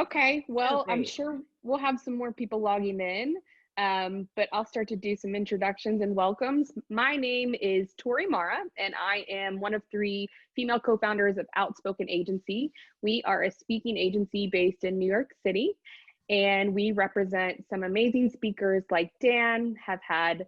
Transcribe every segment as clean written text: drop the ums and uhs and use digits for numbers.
Okay, Oh, well, I'm great. sure we'll have some more people logging in, but I'll start to do some introductions and welcomes. My name is Tori Mara, and I am one of three female co-founders of Outspoken Agency. We are a speaking agency based in New York City, and we represent some amazing speakers like Dan, have had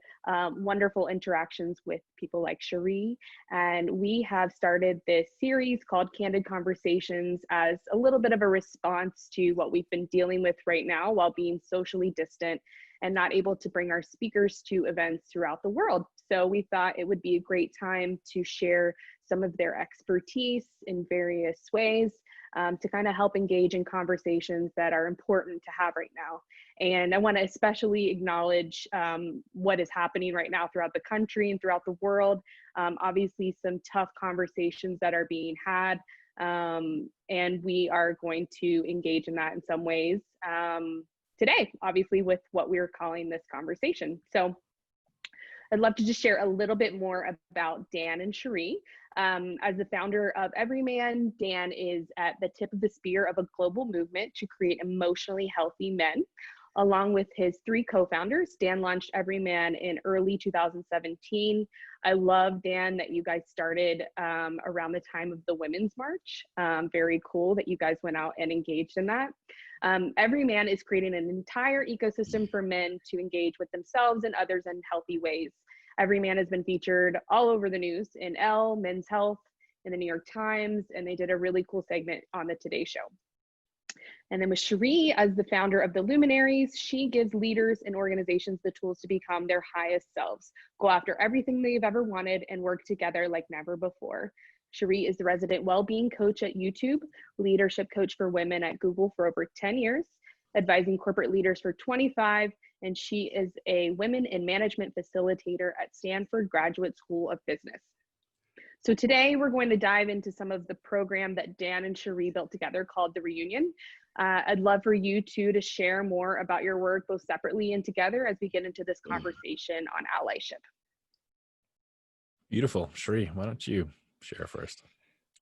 wonderful interactions with people like Cherie, and we have started this series called Candid Conversations as a little bit of a response to what we've been dealing with right now while being socially distant and not able to bring our speakers to events throughout the world. So we thought it would be a great time to share some of their expertise in various ways, to kind of help engage in conversations that are important to have right now. And I want to especially acknowledge what is happening right now throughout the country and throughout the world. Obviously, some tough conversations that are being had, and we are going to engage in that in some ways today, obviously, with what we're calling this conversation. So I'd love to just share a little bit more about Dan and Cherie. As the founder of EVRYMAN, Dan is at the tip of the spear of a global movement to create emotionally healthy men. Along with his three co-founders, Dan launched EVRYMAN in early 2017. I love, Dan, that you guys started around the time of the Women's March. Very cool that you guys went out and engaged in that. EVRYMAN is creating an entire ecosystem for men to engage with themselves and others in healthy ways. EVRYMAN has been featured all over the news in Elle, Men's Health, in the New York Times, and they did a really cool segment on the Today Show. And then with Cherie, as the founder of the Luminaries, she gives leaders and organizations the tools to become their highest selves, go after everything they've ever wanted, and work together like never before. Cherie is the resident well-being coach at YouTube, leadership coach for women at Google for over 10 years, advising corporate leaders for 25, and she is a women in management facilitator at Stanford Graduate School of Business. So today we're going to dive into some of the program that Dan and Cherie built together called The Reunion. I'd love for you two to share more about your work, both separately and together, as we get into this conversation on allyship. Beautiful. Cherie, why don't you share first?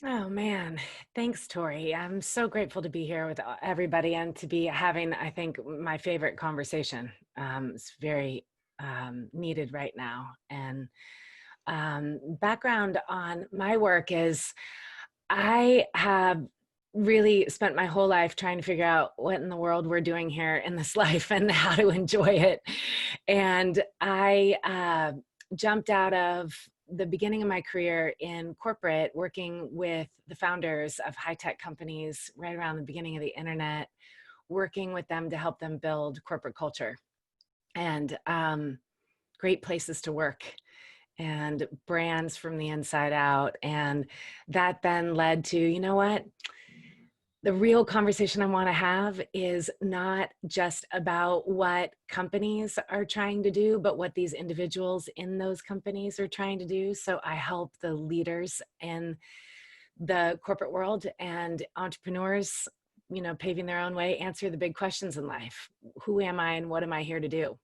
Oh man, thanks, Tori. I'm so grateful to be here with everybody and to be having, I think, my favorite conversation. It's very needed right now. And background on my work is I have really spent my whole life trying to figure out what in the world we're doing here in this life and how to enjoy it. And I jumped out of the beginning of my career in corporate, working with the founders of high-tech companies right around the beginning of the internet, working with them to help them build corporate culture and great places to work and brands from the inside out. And that then led to, you know what? The real conversation I want to have is not just about what companies are trying to do, but what these individuals in those companies are trying to do. So I help the leaders in the corporate world and entrepreneurs, you know, paving their own way, answer the big questions in life. Who am I and what am I here to do?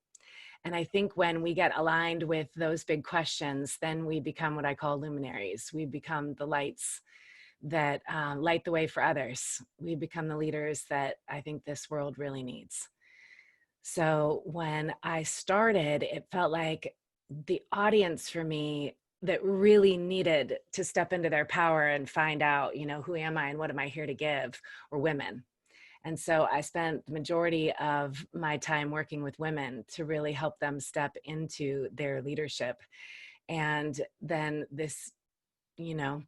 And I think when we get aligned with those big questions, then we become what I call luminaries. We become the lights that light the way for others. We become the leaders that I think this world really needs. So when I started, it felt like the audience for me that really needed to step into their power and find out, you know, who am I and what am I here to give, were women. And so I spent the majority of my time working with women to really help them step into their leadership. And then this, you know,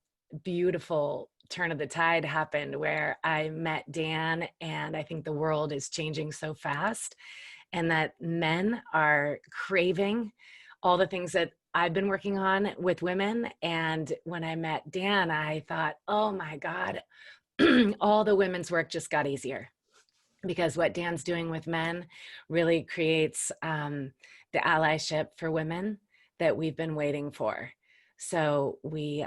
beautiful turn of the tide happened where I met Dan, and I think the world is changing so fast and that men are craving all the things that I've been working on with women. And when I met Dan, I thought, oh my God, all the women's work just got easier, because what Dan's doing with men really creates the allyship for women that we've been waiting for. So we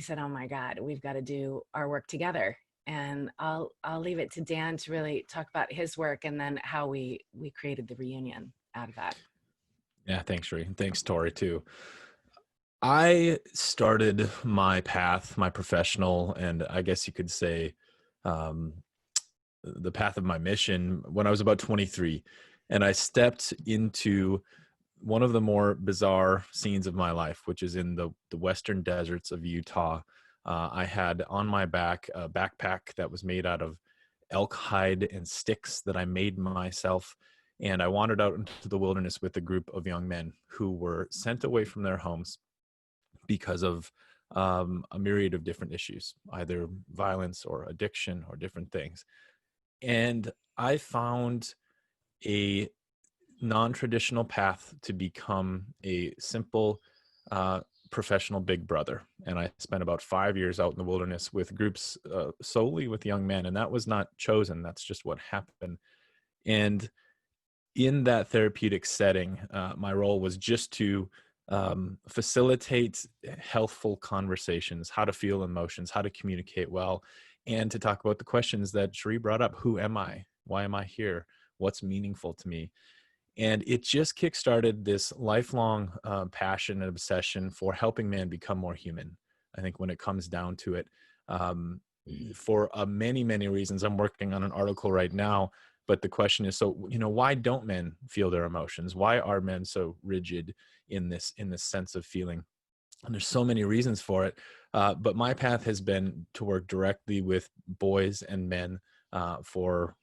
said, oh my God, we've got to do our work together. And I'll leave it to Dan to really talk about his work and then how we created the reunion out of that. Yeah, thanks, Cherie. Thanks, Tori, too. I started my path, my professional, and I guess you could say the path of my mission when I was about 23, and I stepped into one of the more bizarre scenes of my life, which is in the western deserts of Utah. I had on my back a backpack that was made out of elk hide and sticks that I made myself. And I wandered out into the wilderness with a group of young men who were sent away from their homes because of a myriad of different issues, either violence or addiction or different things. And I found a non-traditional path to become a simple professional big brother. And I spent about 5 years out in the wilderness with groups solely with young men. And that was not chosen. That's just what happened. And in that therapeutic setting, my role was just to facilitate healthful conversations, how to feel emotions, how to communicate well, and to talk about the questions that Cherie brought up. Who am I? Why am I here? What's meaningful to me? And it just kickstarted this lifelong passion and obsession for helping man become more human. I think when it comes down to it, for many, many reasons. I'm working on an article right now, but the question is, so, why don't men feel their emotions? Why are men so rigid in this sense of feeling? And there's so many reasons for it. But my path has been to work directly with boys and men for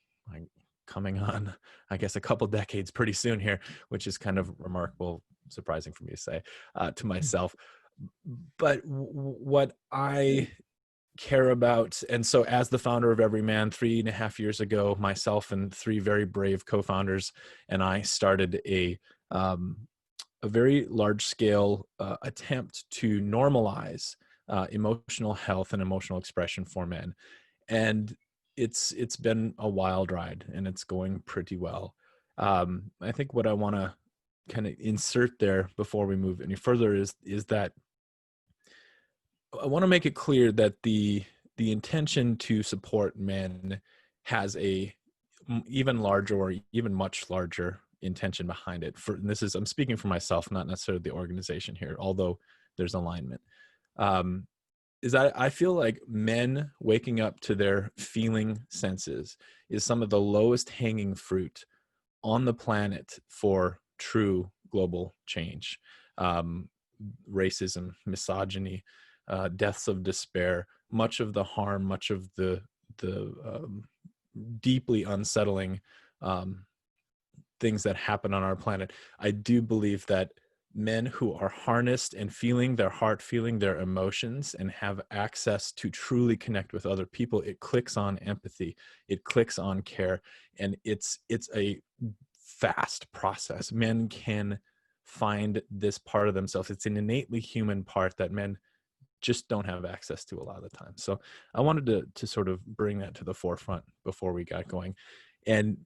coming on, I guess, a couple decades pretty soon here, which is kind of remarkable, surprising for me to say to myself. But what I care about, and so as the founder of EVRYMAN 3.5 years ago, myself and 3 very brave co-founders and I started a very large scale attempt to normalize emotional health and emotional expression for men. And it's been a wild ride, and it's going pretty well. I think what I want to kind of insert there before we move any further is that I want to make it clear that the intention to support men has a even larger or even much larger intention behind it. I'm speaking for myself, not necessarily the organization here, although there's alignment. Is that I feel like men waking up to their feeling senses is some of the lowest hanging fruit on the planet for true global change. Racism, misogyny, deaths of despair, much of the harm, much of the deeply unsettling things that happen on our planet. I do believe that men who are harnessed and feeling their heart, feeling their emotions, and have access to truly connect with other people, it clicks on empathy, it clicks on care, and it's a fast process. Men can find this part of themselves. It's an innately human part that men just don't have access to a lot of the time. So I wanted to sort of bring that to the forefront before we got going. And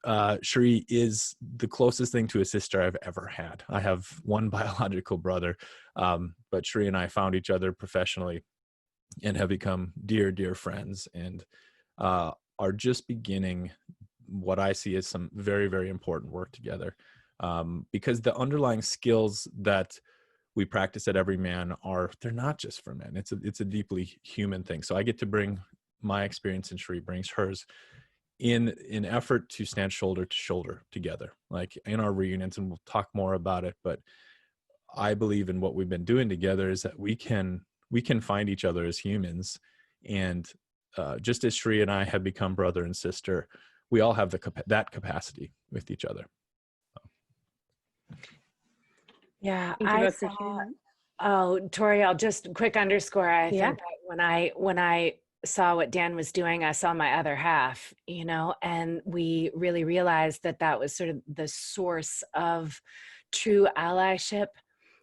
Cherie is the closest thing to a sister I've ever had. I have one biological brother, but Cherie and I found each other professionally and have become dear, dear friends, and are just beginning what I see as some very, very important work together. Because the underlying skills that we practice at EVRYMAN they're not just for men. It's a deeply human thing. So I get to bring my experience, and Cherie brings hers, in an effort to stand shoulder to shoulder together, like in our reunions, and we'll talk more about it. But I believe in what we've been doing together is that we can find each other as humans. And just as Cherie and I have become brother and sister, we all have that capacity with each other. Yeah, Thank you both for sharing. Oh, Tori, I'll just quick underscore. I Yeah. think that when I saw what Dan was doing, I saw my other half, and we really realized that was sort of the source of true allyship.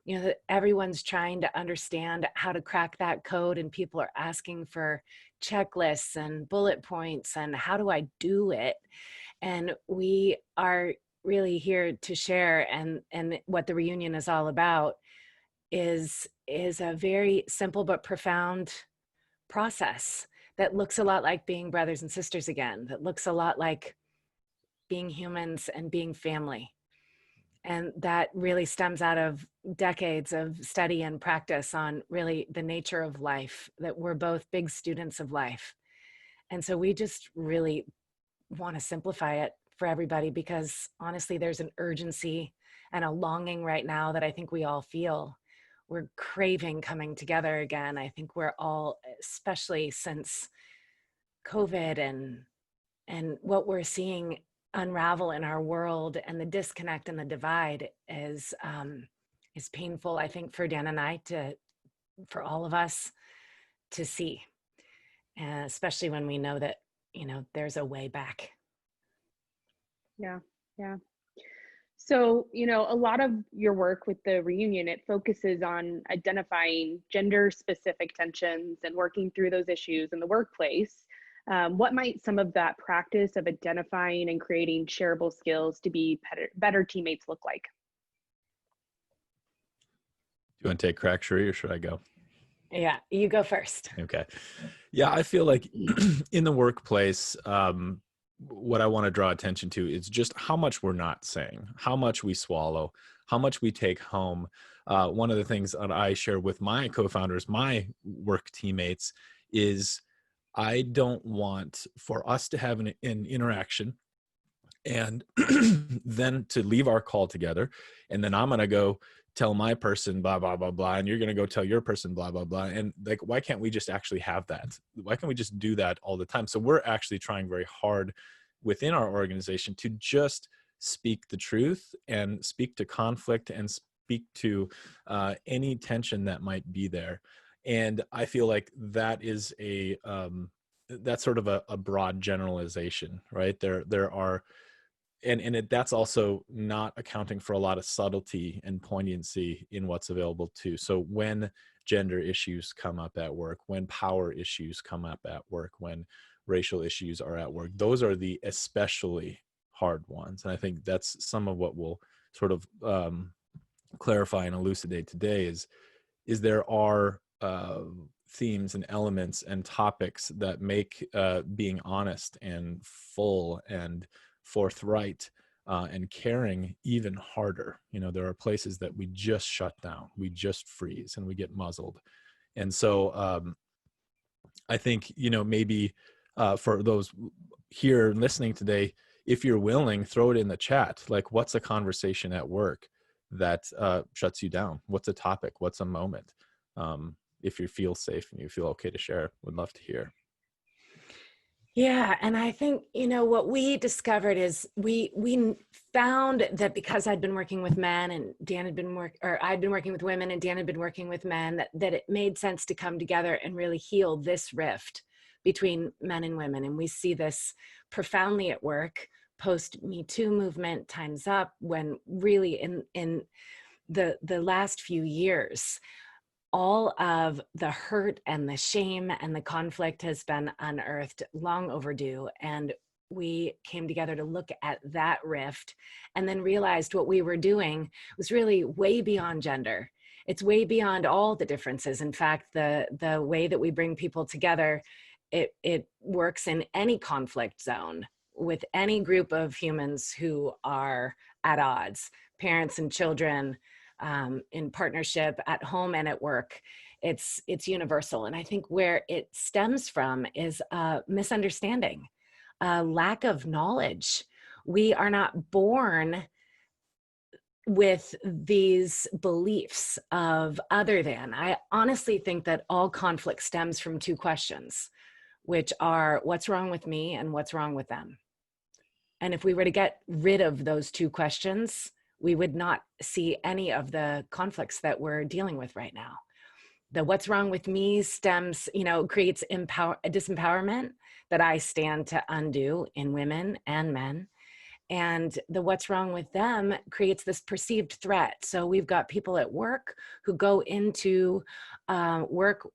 That everyone's trying to understand how to crack that code, and people are asking for checklists and bullet points and how do I do it? And we are really here to share, and what the reunion is all about is a very simple but profound process that looks a lot like being brothers and sisters again, that looks a lot like being humans and being family. And that really stems out of decades of study and practice on really the nature of life, that we're both big students of life. And so we just really want to simplify it for everybody, because honestly, there's an urgency and a longing right now that I think we all feel. We're craving coming together again. I think we're all, especially since COVID and what we're seeing unravel in our world, and the disconnect and the divide is painful, I think, for Dan and I for all of us to see, especially when we know that, there's a way back. Yeah. Yeah. So, a lot of your work with the reunion, it focuses on identifying gender specific tensions and working through those issues in the workplace. What might some of that practice of identifying and creating shareable skills to be better teammates look like? Do you want to take crack, Cherie, or should I go? Yeah, you go first. Okay. Yeah, I feel like in the workplace, what I want to draw attention to is just how much we're not saying, how much we swallow, how much we take home. One of the things that I share with my co-founders, my work teammates, is I don't want for us to have an interaction and then to leave our call together, and then I'm going to go tell my person blah blah blah blah, and you're going to go tell your person blah blah blah, and like, why can't we just actually have that? Why can't we just do that all the time? So we're actually trying very hard within our organization to just speak the truth and speak to conflict and speak to any tension that might be there. And I feel like that is that's sort of a broad generalization, right? There are, that's also not accounting for a lot of subtlety and poignancy in what's available too. So when gender issues come up at work, when power issues come up at work, when racial issues are at work, those are the especially hard ones. And I think that's some of what we'll sort of clarify and elucidate today is there are themes and elements and topics that make being honest and full and forthright and caring even harder. There are places that we just shut down, we just freeze, and we get muzzled. And so I think, maybe for those here listening today, if you're willing, throw it in the chat. Like, what's a conversation at work that shuts you down? What's a topic? What's a moment? If you feel safe and you feel okay to share, would love to hear. Yeah. And I think, what we discovered is we found that because I'd been working with men and Dan had been I'd been working with women and Dan had been working with men, that it made sense to come together and really heal this rift between men and women. And we see this profoundly at work post Me Too movement, Time's Up, when really in the last few years, all of the hurt and the shame and the conflict has been unearthed, long overdue. And we came together to look at that rift and then realized what we were doing was really way beyond gender. It's way beyond all the differences. In fact, the way that we bring people together, it works in any conflict zone with any group of humans who are at odds, parents and children, in partnership, at home and at work. It's universal. And I think where it stems from is a misunderstanding, a lack of knowledge. We are not born with these beliefs of other than. I honestly think that all conflict stems from two questions, which are what's wrong with me and what's wrong with them. And if we were to get rid of those two questions, we would not see any of the conflicts that we're dealing with right now. The what's wrong with me stems, creates disempowerment that I stand to undo in women and men. And the what's wrong with them creates this perceived threat. So we've got people at work who go into work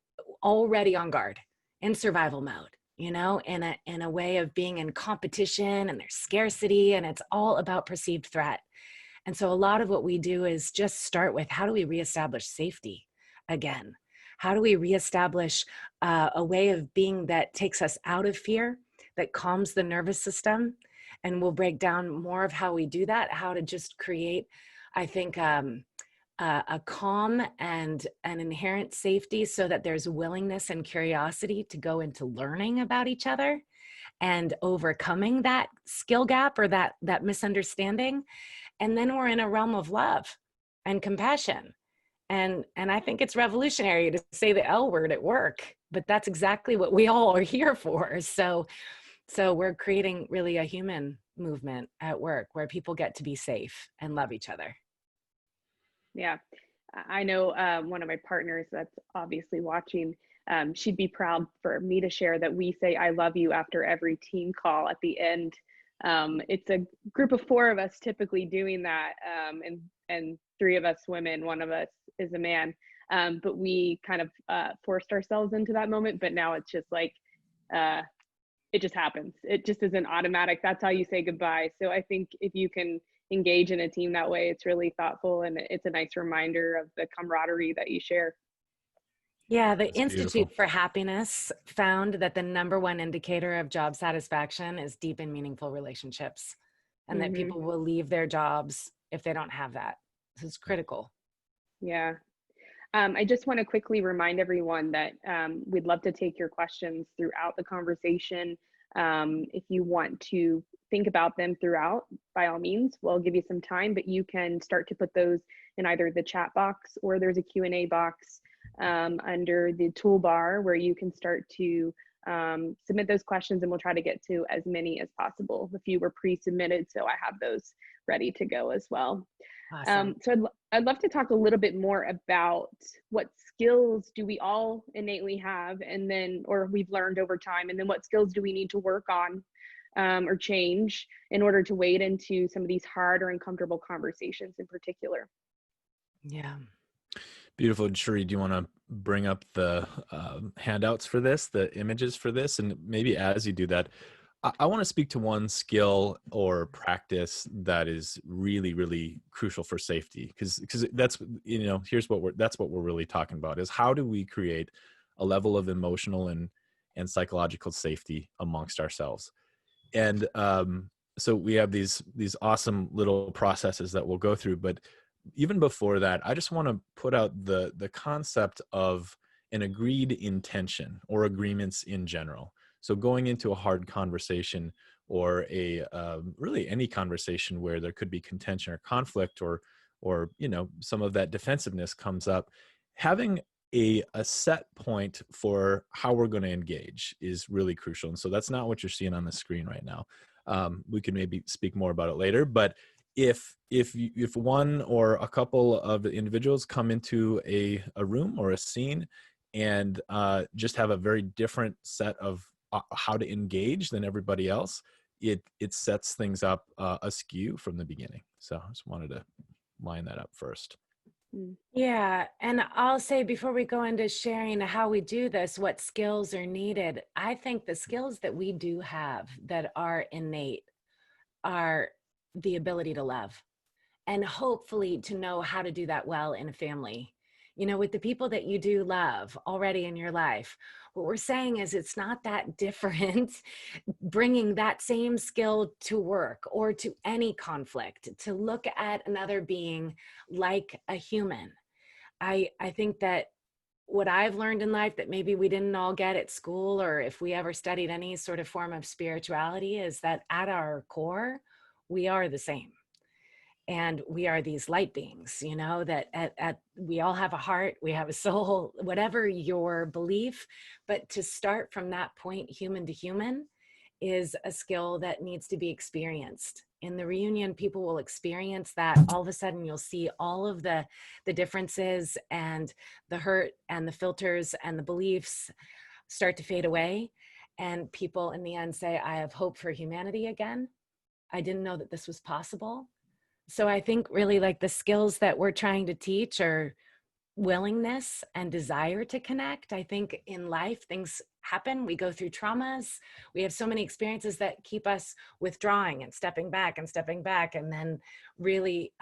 already on guard, in survival mode, in a way of being in competition, and there's scarcity, and it's all about perceived threat. And so a lot of what we do is just start with, how do we reestablish safety again? How do we reestablish a way of being that takes us out of fear, that calms the nervous system? And we'll break down more of how we do that, how to just create, I think, a calm and an inherent safety, so that there's willingness and curiosity to go into learning about each other and overcoming that skill gap or that misunderstanding. And then we're in a realm of love and compassion. And I think it's revolutionary to say the L word at work, but that's exactly what we all are here for. So we're creating really a human movement at work where people get to be safe and love each other. Yeah. I know one of my partners that's obviously watching, she'd be proud for me to share that we say, I love you after every team call at the end. It's a group of 4 of us typically doing that. And 3 of us women, 1 of us is a man. But we kind of forced ourselves into that moment, but now it's just like, it just happens. It just isn't automatic. That's how you say goodbye. So I think if you can engage in a team that way, it's really thoughtful, and it's a nice reminder of the camaraderie that you share. Yeah, the That's Institute beautiful. for Happiness found that the #1 indicator of job satisfaction is deep and meaningful relationships, and that people will leave their jobs if they don't have that. This is critical. Yeah. I just want to quickly remind everyone that we'd love to take your questions throughout the conversation. If you want to think about them throughout, by all means, we'll give you some time, but you can start to put those in either the chat box, or there's a Q&A box under the toolbar where you can start to submit those questions, and we'll try to get to as many as possible. A few were pre-submitted, so I have those ready to go as well. Awesome. So I'd love to talk a little bit more about what skills do we all innately have, and then, or we've learned over time, and then what skills do we need to work on or change in order to wade into some of these hard or uncomfortable conversations in particular. Yeah. Beautiful. Cherie, do you want to bring up the handouts for this, the images for this? And maybe as you do that, I want to speak to one skill or practice that is really, really crucial for safety, because that's, that's what we're really talking about, is how do we create a level of emotional and psychological safety amongst ourselves. And so we have these awesome little processes that we'll go through, but even before that, I just want to put out the concept of an agreed intention or agreements in general. So going into a hard conversation, or a really any conversation where there could be contention or conflict, or some of that defensiveness comes up, having a set point for how we're going to engage is really crucial. And so that's not what you're seeing on the screen right now. We can maybe speak more about it later, but if one or a couple of individuals come into a room or a scene and just have a very different set of how to engage than everybody else, it sets things up askew from the beginning. So I just wanted to line that up first. Yeah, and I'll say, before we go into sharing how we do this, what skills are needed, I think the skills that we do have that are innate are the ability to love, and hopefully to know how to do that well in a family. With the people that you do love already in your life, what we're saying is it's not that different bringing that same skill to work or to any conflict, to look at another being like a human. I think that what I've learned in life that maybe we didn't all get at school, or if we ever studied any sort of form of spirituality, is that at our core, we are the same. And we are these light beings, that we all have a heart, we have a soul, whatever your belief. But to start from that point, human to human, is a skill that needs to be experienced. In the reunion, people will experience that. All of a sudden, you'll see all of the differences and the hurt and the filters and the beliefs start to fade away. And people in the end say, I have hope for humanity again. I didn't know that this was possible. So I think really, like, the skills that we're trying to teach are willingness and desire to connect. I think in life, things happen. We go through traumas. We have so many experiences that keep us withdrawing and stepping back. And then really,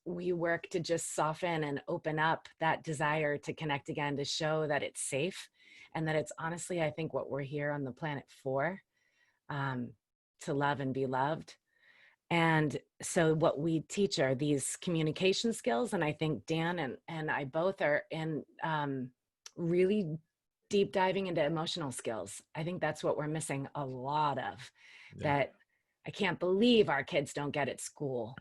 we work to just soften and open up that desire to connect again, to show that it's safe, and that it's honestly, I think, what we're here on the planet for, to love and be loved. And so what we teach are these communication skills. And I think Dan and I both are in really deep diving into emotional skills. I think that's what we're missing a lot of, that I can't believe our kids don't get at school.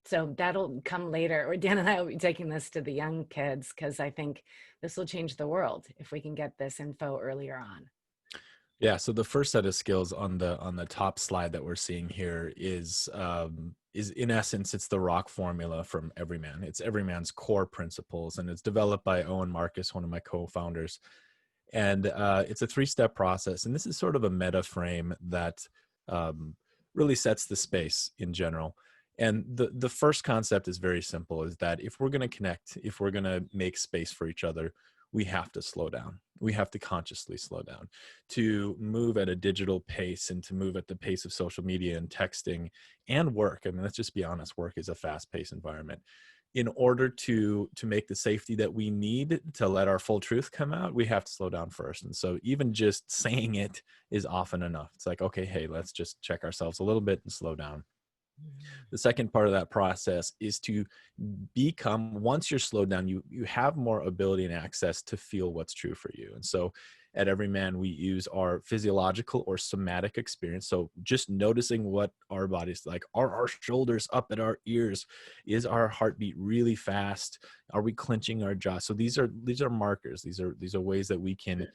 So that'll come later, or Dan and I will be taking this to the young kids, because I think this will change the world if we can get this info earlier on. Yeah. So the first set of skills on the top slide that we're seeing here is in essence, it's the rock formula from Everyman. It's Everyman's core principles, and it's developed by Owen Marcus, one of my co-founders. And it's a 3-step process. And this is sort of a meta frame that really sets the space in general. And the first concept is very simple, is that if we're going to connect, if we're going to make space for each other, we have to slow down. We have to consciously slow down to move at a digital pace, and to move at the pace of social media and texting and work. I mean, let's just be honest, work is a fast-paced environment. In order to make the safety that we need to let our full truth come out, we have to slow down first. And so even just saying it is often enough. It's like, okay, hey, let's just check ourselves a little bit and slow down. The second part of that process is to become, once you're slowed down, you have more ability and access to feel what's true for you. And so at Everyman, we use our physiological or somatic experience. So just noticing what our body's like. Are our shoulders up at our ears? Is our heartbeat really fast? Are we clenching our jaw? So these are markers. These are ways that we can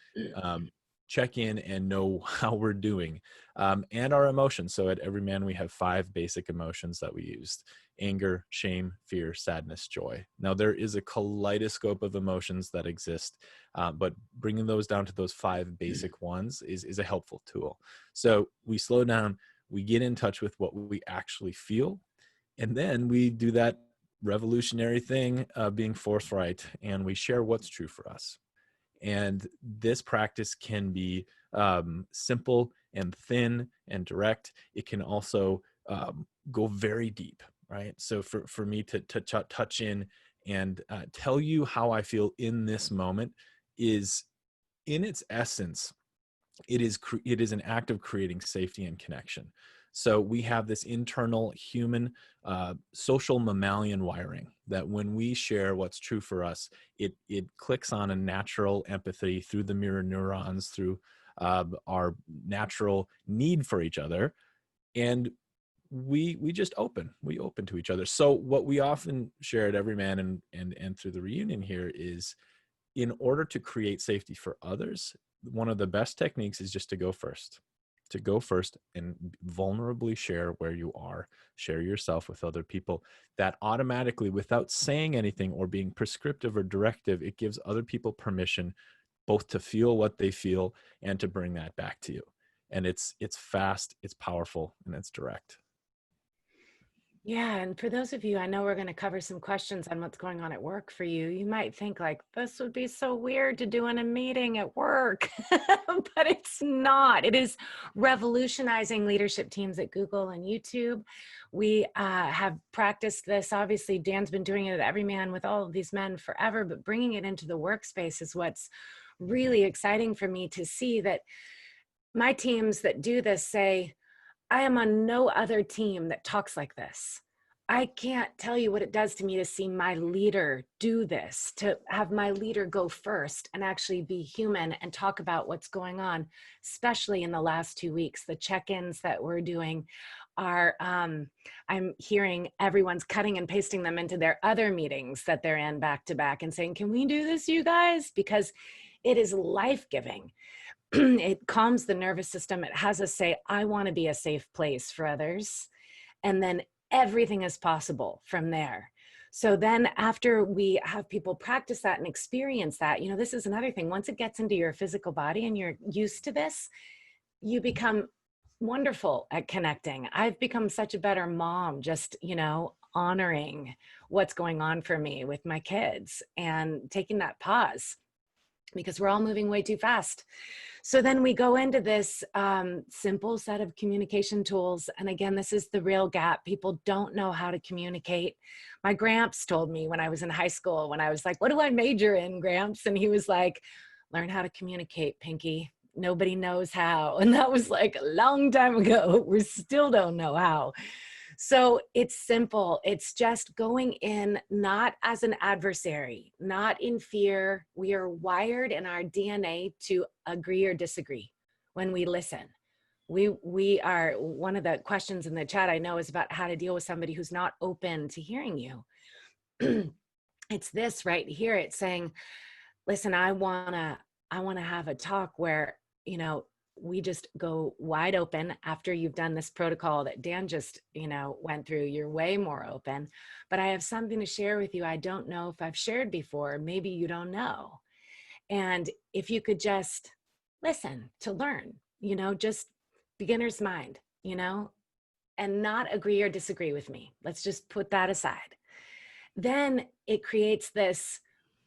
check in and know how we're doing, and our emotions. So at Everyman, we have 5 basic emotions that we used: anger, shame, fear, sadness, joy. Now, there is a kaleidoscope of emotions that exist, but bringing those down to those 5 basic ones is a helpful tool. So we slow down, we get in touch with what we actually feel, and then we do that revolutionary thing, being forthright, and we share what's true for us. And this practice can be simple and thin and direct. It can also go very deep, right? So for me to touch in and tell you how I feel in this moment is, in its essence, it is an act of creating safety and connection. So we have this internal human social mammalian wiring that when we share what's true for us, it clicks on a natural empathy through the mirror neurons, through our natural need for each other. And we just open to each other. So what we often share at Everyman and through the reunion here is, in order to create safety for others, one of the best techniques is just to go first and vulnerably share where you are, share yourself with other people. That automatically, without saying anything or being prescriptive or directive, it gives other people permission both to feel what they feel and to bring that back to you. And it's fast, it's powerful, and it's direct. Yeah, and for those of you, I know we're going to cover some questions on what's going on at work for you. You might think like, this would be so weird to do in a meeting at work, but it's not. It is revolutionizing leadership teams at Google and YouTube. We have practiced this. Obviously, Dan's been doing it at Everyman with all of these men forever, but bringing it into the workspace is what's really exciting for me to see, that my teams that do this say, I am on no other team that talks like this. I can't tell you what it does to me to see my leader do this, to have my leader go first and actually be human and talk about what's going on, especially in the last 2 weeks. The check-ins that we're doing are, I'm hearing everyone's cutting and pasting them into their other meetings that they're in back to back and saying, can we do this, you guys? Because it is life-giving. It calms the nervous system. It has us say, I want to be a safe place for others. And then everything is possible from there. So then after we have people practice that and experience that, this is another thing. Once it gets into your physical body and you're used to this, you become wonderful at connecting. I've become such a better mom, just, honoring what's going on for me with my kids and taking that pause, because we're all moving way too fast. So then we go into this simple set of communication tools. And again, this is the real gap. People don't know how to communicate. My Gramps told me when I was in high school, when I was like, what do I major in, Gramps? And he was like, learn how to communicate, Pinky. Nobody knows how. And that was like a long time ago. We still don't know how. So it's simple. It's just going in not as an adversary, not in fear. We are wired in our DNA to agree or disagree when we listen. We are, one of the questions in the chat I know is about how to deal with somebody who's not open to hearing you. It's this right here. It's saying, listen, I wanna have a talk where, you know, we just go wide open after you've done this protocol that Dan just, you know, went through. You're way more open, but I have something to share with you. I don't know if I've shared before. Maybe you don't know. And if you could just listen to learn, you know, just beginner's mind, you know, and not agree or disagree with me. Let's just put that aside. Then it creates this,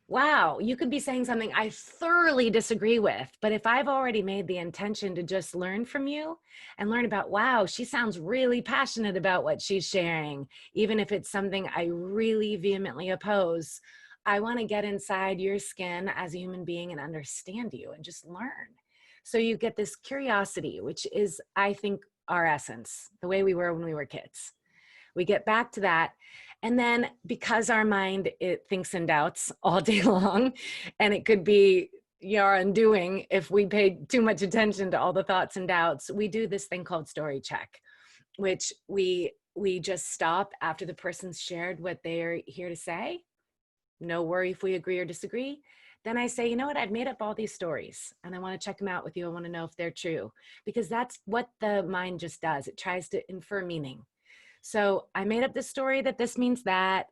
wow, you could be saying something I thoroughly disagree with, but if I've already made the intention to just learn from you and learn about, wow, she sounds really passionate about what she's sharing, even if it's something I really vehemently oppose, I want to get inside your skin as a human being and understand you and just learn. So you get this curiosity, which is, I think, our essence, the way we were when we were kids. We get back to that. And then because our mind, it thinks and doubts all day long, and it could be your undoing if we paid too much attention to all the thoughts and doubts, we do this thing called story check, which we just stop after the person's shared what they're here to say. No worry if we agree or disagree. Then I say, you know what, I've made up all these stories and I want to check them out with you. I want to know if they're true, because that's what the mind just does. It tries to infer meaning. So I made up this story that this means that.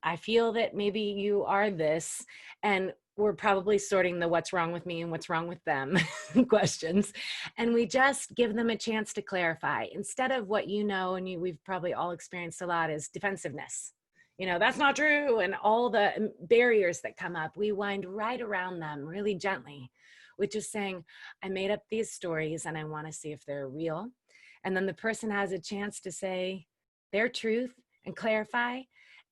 I feel that maybe you are this, and we're probably sorting the what's wrong with me and what's wrong with them questions. And we just give them a chance to clarify instead of what you know, and we've probably all experienced a lot, is defensiveness. You know, that's not true. And all the barriers that come up, we wind right around them really gently with just saying, I made up these stories and I want to see if they're real. And then the person has a chance to say their truth and clarify.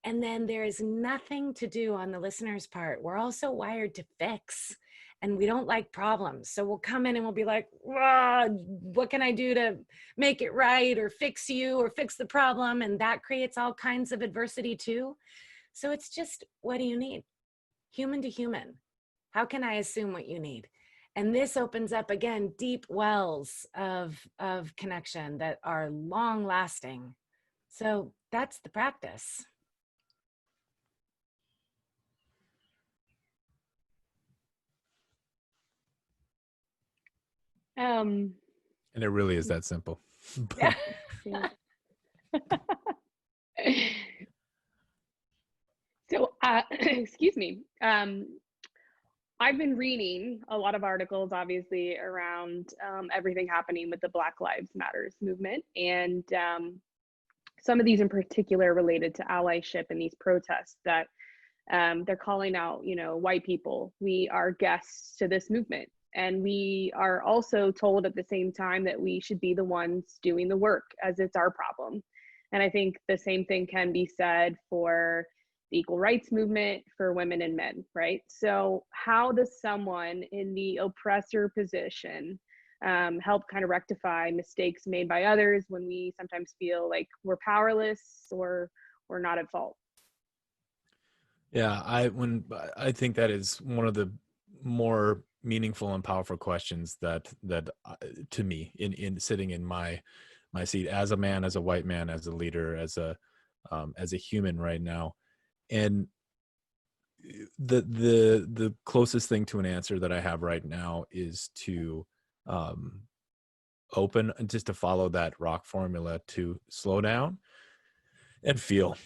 And then there is nothing to do on the listener's part. We're also wired to fix, and we don't like problems. So we'll come in and we'll be like, what can I do to make it right or fix you or fix the problem? And that creates all kinds of adversity too. So it's just, what do you need? Human to human. How can I assume what you need? And this opens up, again, deep wells of connection that are long lasting. So that's the practice. And it really is that simple. Yeah. So, excuse me. I've been reading a lot of articles, obviously, around everything happening with the Black Lives Matters movement. And some of these in particular related to allyship and these protests that they're calling out, you know, white people. We are guests to this movement. And we are also told at the same time that we should be the ones doing the work, as it's our problem. And I think the same thing can be said for the equal rights movement for women and men, right? So how does someone in the oppressor position help kind of rectify mistakes made by others when we sometimes feel like we're powerless or we're not at fault? Yeah, I think that is one of the more meaningful and powerful questions that to me, in sitting in my seat as a man, as a white man, as a leader, as a human right now. And the closest thing to an answer that I have right now is to open, just to follow that rock formula, to slow down and feel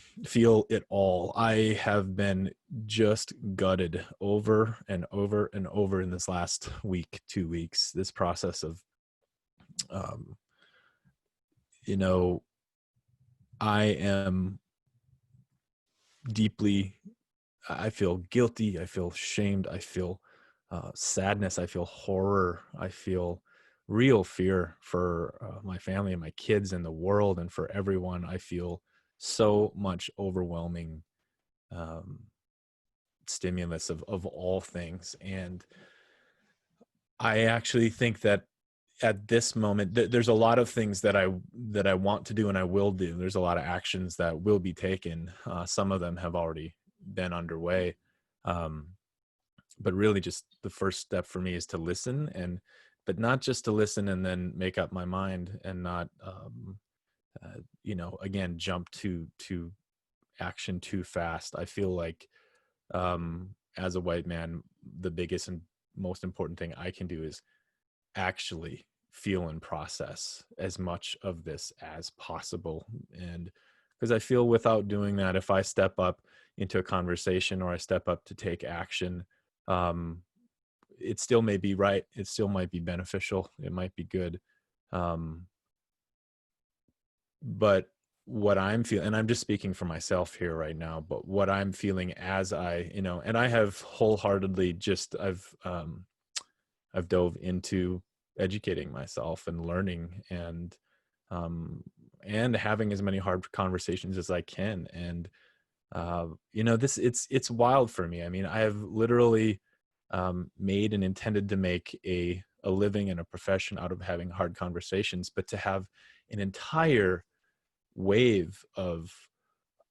it all. I have been just gutted over and over and over in this last week, 2 weeks, this process of, you know, I am deeply, I feel guilty, I feel shamed, I feel sadness, I feel horror, I feel real fear for my family and my kids and the world and for everyone. I feel so much overwhelming stimulus of all things. And I actually think that at this moment, there's a lot of things that I want to do and I will do. There's a lot of actions that will be taken. Some of them have already been underway. But really just the first step for me is to listen, but not just to listen and then make up my mind and not, again, jump to action too fast. I feel like, as a white man, the biggest and most important thing I can do is actually feel and process as much of this as possible. And because I feel without doing that, if I step up into a conversation or I step up to take action, it still may be right. It still might be beneficial. It might be good. But what I'm feeling, and I'm just speaking for myself here right now, but what I'm feeling as and I have wholeheartedly I've dove into educating myself and learning and having as many hard conversations as I can. And, it's wild for me. I mean, I have literally made and intended to make a living and a profession out of having hard conversations, but to have an entire wave of,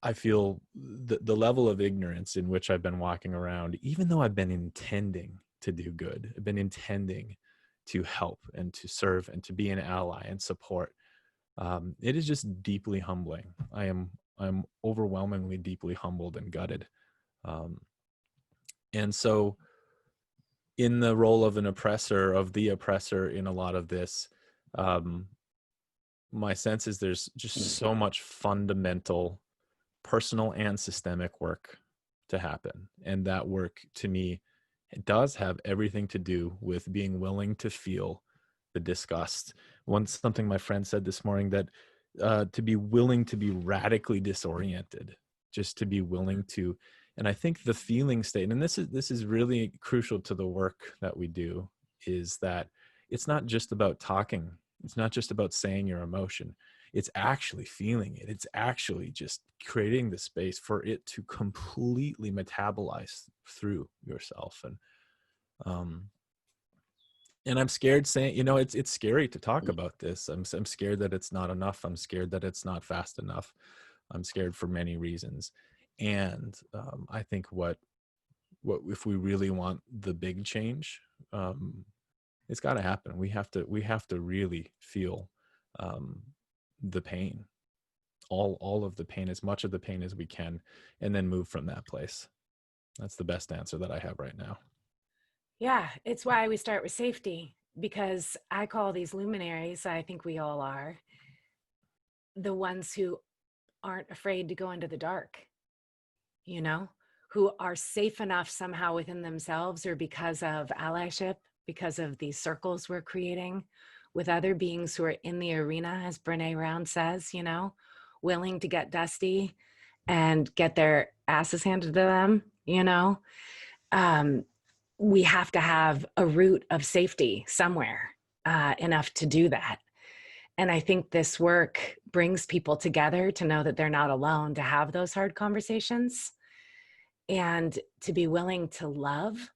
I feel the level of ignorance in which I've been walking around, even though I've been intending to do good, I've been intending to help and to serve and to be an ally and support. It is just deeply humbling. I'm overwhelmingly deeply humbled and gutted. And so in the role of the oppressor in a lot of this, my sense is there's just so much fundamental personal and systemic work to happen. And that work, to me, it does have everything to do with being willing to feel the disgust. Something my friend said this morning, that to be willing to be radically disoriented, just to be willing to, and I think the feeling state, and this is really crucial to the work that we do, is that it's not just about talking. It's not just about saying your emotion. It's actually feeling it. It's actually just creating the space for it to completely metabolize through yourself. And I'm scared saying, it's scary to talk about this. I'm scared that it's not enough. I'm scared that it's not fast enough. I'm scared for many reasons. And I think what if we really want the big change, it's got to happen. We have to really feel the pain, all of the pain, as much of the pain as we can, and then move from that place. That's the best answer that I have right now. Yeah, it's why we start with safety, because I call these luminaries, I think we all are, the ones who aren't afraid to go into the dark, who are safe enough somehow within themselves, or because of allyship, because of these circles we're creating with other beings who are in the arena, as Brene Brown says, willing to get dusty and get their asses handed to them, we have to have a root of safety somewhere, enough to do that. And I think this work brings people together to know that they're not alone, to have those hard conversations and to be willing to love.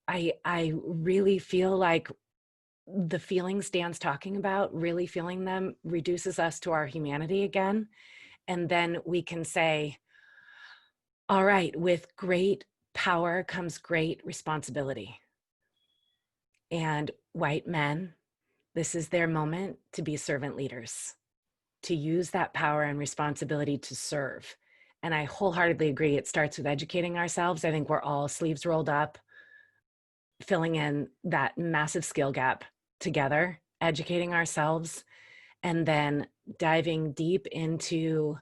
I really feel like the feelings Dan's talking about, really feeling them, reduces us to our humanity again. And then we can say, all right, with great power comes great responsibility. And white men, this is their moment to be servant leaders, to use that power and responsibility to serve. And I wholeheartedly agree. It starts with educating ourselves. I think we're all sleeves rolled up, filling in that massive skill gap together, educating ourselves, and then diving deep into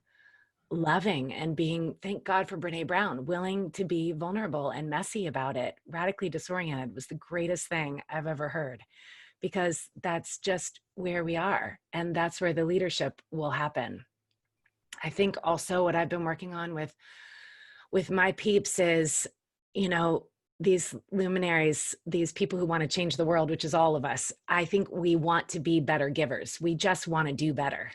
loving and being, thank God for Brene Brown, willing to be vulnerable and messy about it. Radically disoriented was the greatest thing I've ever heard, because that's just where we are. And that's where the leadership will happen. I think also what I've been working on with my peeps is, these luminaries, these people who want to change the world, which is all of us. I think we want to be better givers. We just want to do better.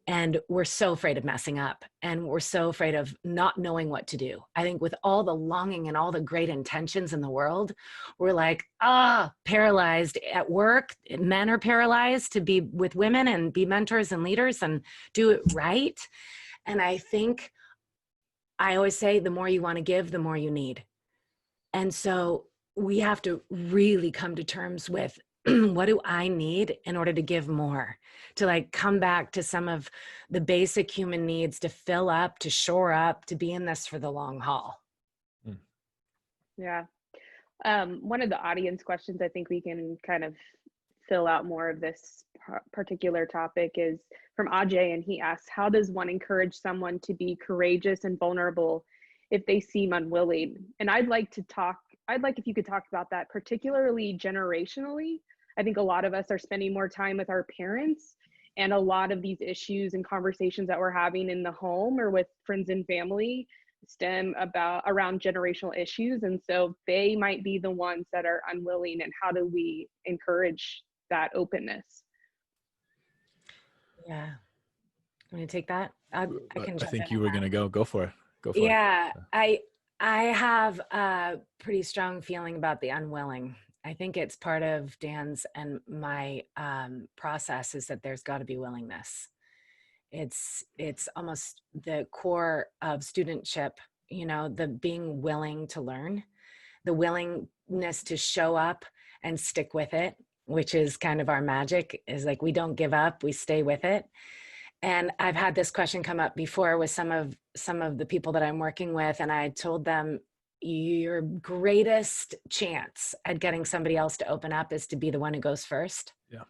And we're so afraid of messing up, and we're so afraid of not knowing what to do. I think with all the longing and all the great intentions in the world, we're like, paralyzed at work. Men are paralyzed to be with women and be mentors and leaders and do it right. And I think I always say, the more you want to give, the more you need. And so we have to really come to terms with what do I need in order to give more, to like come back to some of the basic human needs, to fill up, to shore up, to be in this for the long haul. Yeah. One of the audience questions I think we can kind of fill out more of this particular topic is from Ajay, and he asks, how does one encourage someone to be courageous and vulnerable if they seem unwilling? And I'd like if you could talk about that, particularly generationally. I think a lot of us are spending more time with our parents, and a lot of these issues and conversations that we're having in the home or with friends and family stem around generational issues. And so they might be the ones that are unwilling, and how do we encourage that openness? Yeah. I'm going to take that. I can jump think in you were going to go for it. Go for it. Yeah. I have a pretty strong feeling about the unwilling. I think it's part of Dan's and my process is that there's got to be willingness. It's almost the core of studentship, the being willing to learn, the willingness to show up and stick with it, which is kind of our magic, is like, we don't give up, we stay with it. And I've had this question come up before with some of the people that I'm working with, and I told them, your greatest chance at getting somebody else to open up is to be the one who goes first. Yeah.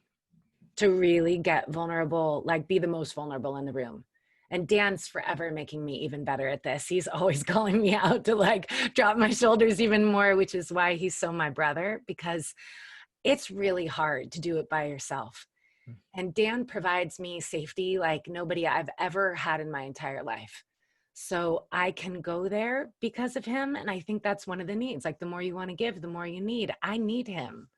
To really get vulnerable, like be the most vulnerable in the room. And Dan's forever making me even better at this. He's always calling me out to like drop my shoulders even more, which is why he's so my brother, because it's really hard to do it by yourself. And Dan provides me safety like nobody I've ever had in my entire life. So I can go there because of him. And I think that's one of the needs. Like, the more you want to give, the more you need. I need him.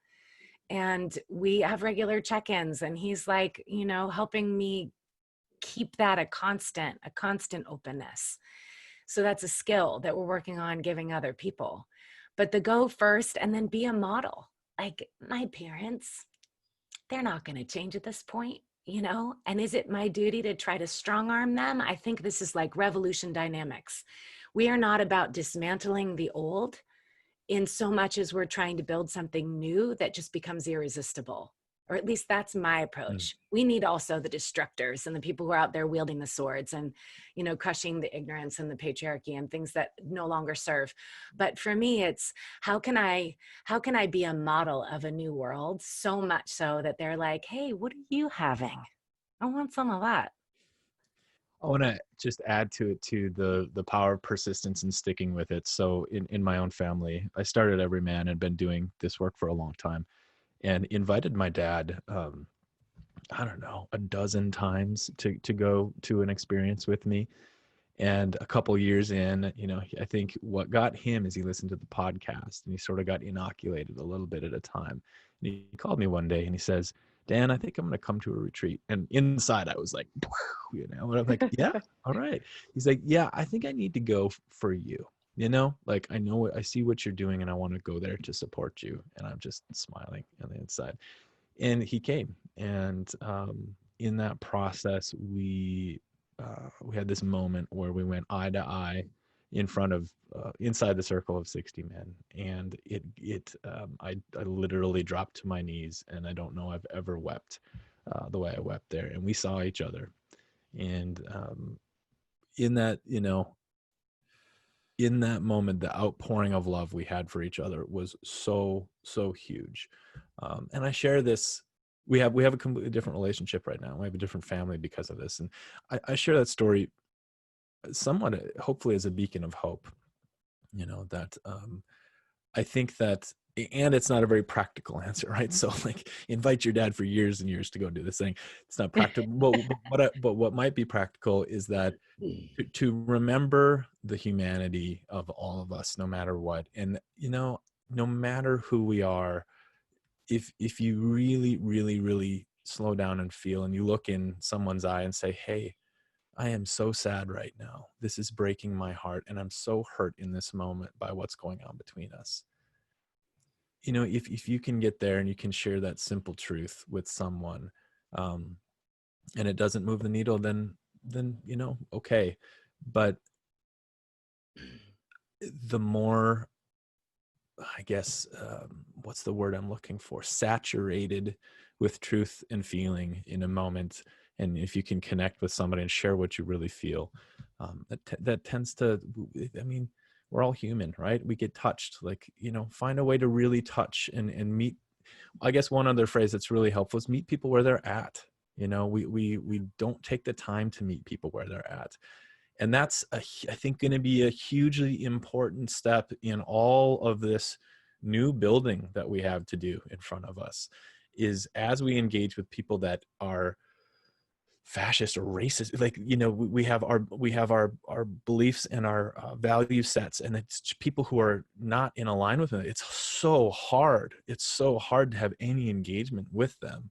And we have regular check-ins, and he's like, helping me keep that a constant openness. So that's a skill that we're working on giving other people. But the go first and then be a model. Like, my parents, they're not going to change at this point. And is it my duty to try to strong arm them? I think this is like revolution dynamics. We are not about dismantling the old in so much as we're trying to build something new that just becomes irresistible. Or at least that's my approach. We need also the destructors and the people who are out there wielding the swords and, crushing the ignorance and the patriarchy and things that no longer serve. But for me, it's how can I be a model of a new world, so much so that they're like, hey, what are you having? I want some of that. I want to just add to it too, the power of persistence and sticking with it. So in my own family, I started EVRYMAN and been doing this work for a long time, and invited my dad, I don't know, a dozen times to go to an experience with me. And a couple years in, I think what got him is he listened to the podcast and he sort of got inoculated a little bit at a time. And he called me one day and he says, Dan, I think I'm going to come to a retreat. And inside I was like, and I'm like, yeah, all right. He's like, yeah, I think I need to go for you. Like, I see what you're doing and I want to go there to support you. And I'm just smiling on the inside. And he came. And in that process, we had this moment where we went eye to eye in front of inside the circle of 60 men. And I literally dropped to my knees, and I don't know I've ever wept the way I wept there. And we saw each other. And in that, in that moment, the outpouring of love we had for each other was so, so huge. And I share this. We have a completely different relationship right now. We have a different family because of this. And I share that story somewhat, hopefully, as a beacon of hope, that I think that, and it's not a very practical answer, right? So like, invite your dad for years and years to go do this thing. It's not practical. but what might be practical is that to remember the humanity of all of us, no matter what. And, no matter who we are, if you really, really, really slow down and feel, and you look in someone's eye and say, hey, I am so sad right now. This is breaking my heart, and I'm so hurt in this moment by what's going on between us. You know, if you can get there and you can share that simple truth with someone, and it doesn't move the needle, then you know, okay. But the more, I guess, what's the word I'm looking for? Saturated with truth and feeling in a moment. And if you can connect with somebody and share what you really feel, that tends to, I mean, we're all human, right? We get touched, like, you know, find a way to really touch and meet. I guess one other phrase that's really helpful is meet people where they're at. You know, we don't take the time to meet people where they're at. And that's, I think, going to be a hugely important step in all of this new building that we have to do in front of us, is as we engage with people that are fascist or racist, like, you know, we have our beliefs and our value sets, and it's people who are not in line with it. It's so hard to have any engagement with them.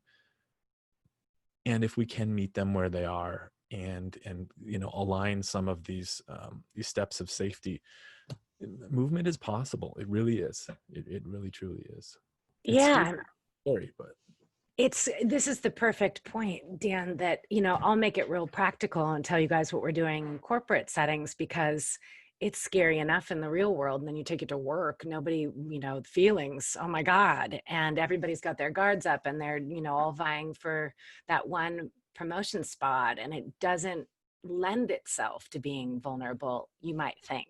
And if we can meet them where they are, and you know, align some of these steps of safety, movement is possible. It really is. It really truly is. It's scary, but this is the perfect point, Dan, that, you know, I'll make it real practical and tell you guys what we're doing in corporate settings, because it's scary enough in the real world. And then you take it to work, nobody, you know, feelings, oh my God. And everybody's got their guards up, and they're, you know, all vying for that one promotion spot. And it doesn't lend itself to being vulnerable, you might think.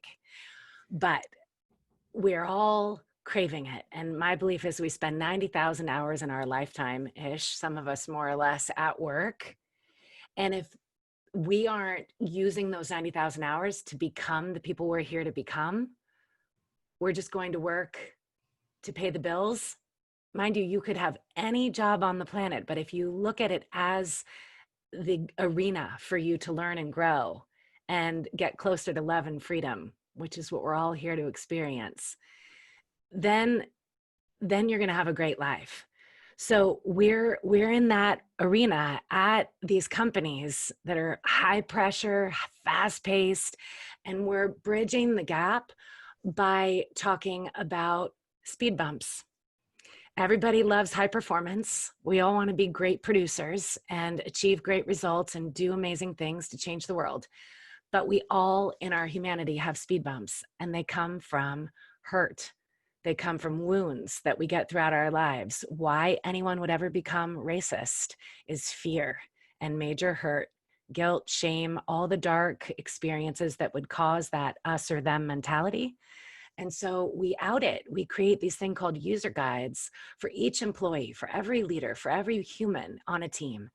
But we're all craving it. And my belief is we spend 90,000 hours in our lifetime-ish, some of us more or less, at work. And if we aren't using those 90,000 hours to become the people we're here to become, we're just going to work to pay the bills. Mind you, you could have any job on the planet, but if you look at it as the arena for you to learn and grow and get closer to love and freedom, which is what we're all here to experience, then you're going to have a great life. So we're in that arena at these companies that are high pressure, fast paced, and we're bridging the gap by talking about speed bumps. Everybody loves high performance. We all want to be great producers and achieve great results and do amazing things to change the world. But we all in our humanity have speed bumps, and they come from hurt. They come from wounds that we get throughout our lives. Why anyone would ever become racist is fear and major hurt, guilt, shame, all the dark experiences that would cause that us or them mentality. And so we out it. We create these things called user guides for each employee, for every leader, for every human on a team,